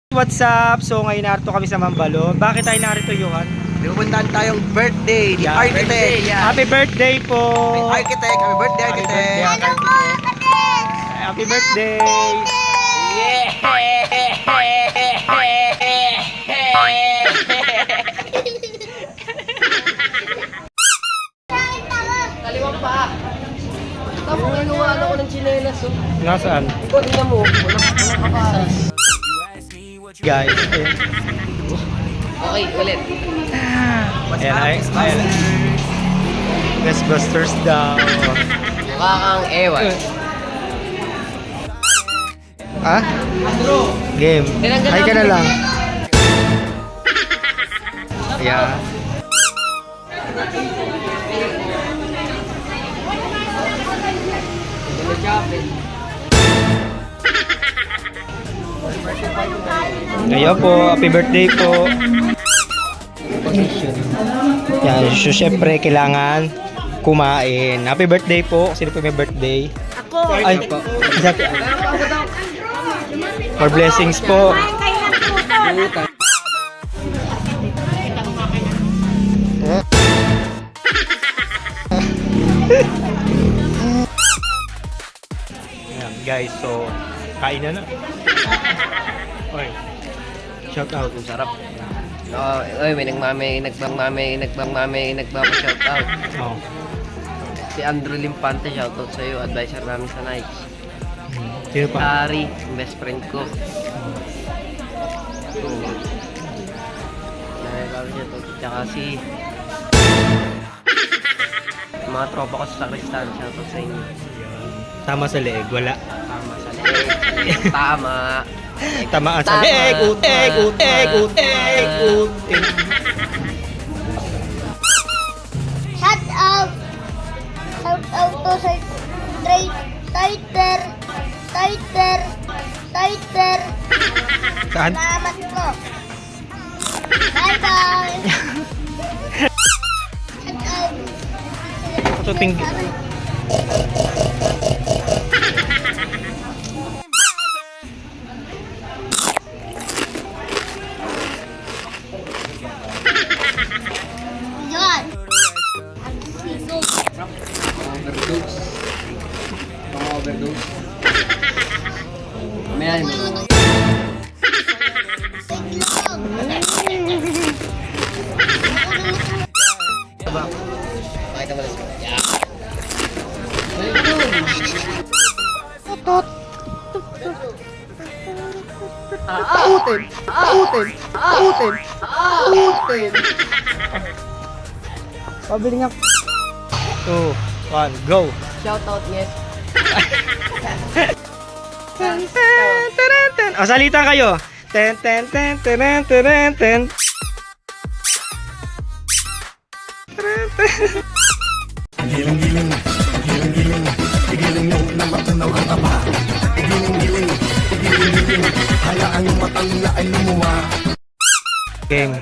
What's up? So ngayon narito kami sa Mambalon. Bakit tayo narito, Johan? Pupuntahan tayong birthday ni Yeah, Architect. birthday, yeah. Happy birthday po! Architect, happy birthday, Happy Architect. birthday, Architect. Happy birthday! Kaliwang pa. Tapos kinuha ako ng chinelas. Nasaan? Ikaw, tingnan mo. Walang kapasas. Guys, Okay, ulit. ayan. Ghostbusters daw. Mukha kang ewan. Ah? Game. Ay ka na lang. Yeah. Ngayon po, happy birthday po. Yan, so syempre kailangan kumain. Happy birthday po. Sino po may birthday? Ako. Ay, more blessings po. Ayan, guys, so kain na. Oy. Shout out. Ang sarap. Oy, may nagpapa-shout out. Oh. Si Andrew Limpante, shout out sa iyo, advisor namin sa Nike. Sino pa? Ari, best friend ko. Nakakawin siya to. Tsaka si mga tropa ko sa Sakristan, shout out sa inyo. Tama sa leeg, wala. Tama sa leeg. Tama. Tamaan sa leeg, utek. Shout out. Shout out to sa Tighter. Saan? Salamat po. Bye-bye. Shout out. Ito ting... Yan. Ang sino. Overdose. Mga overdose. Mamaya mo. Pakita mo lang siya. Yeah. Utin. Pabili nga. 2, 1, go! Shout out, yes. O, salita kayo. Ten. Game.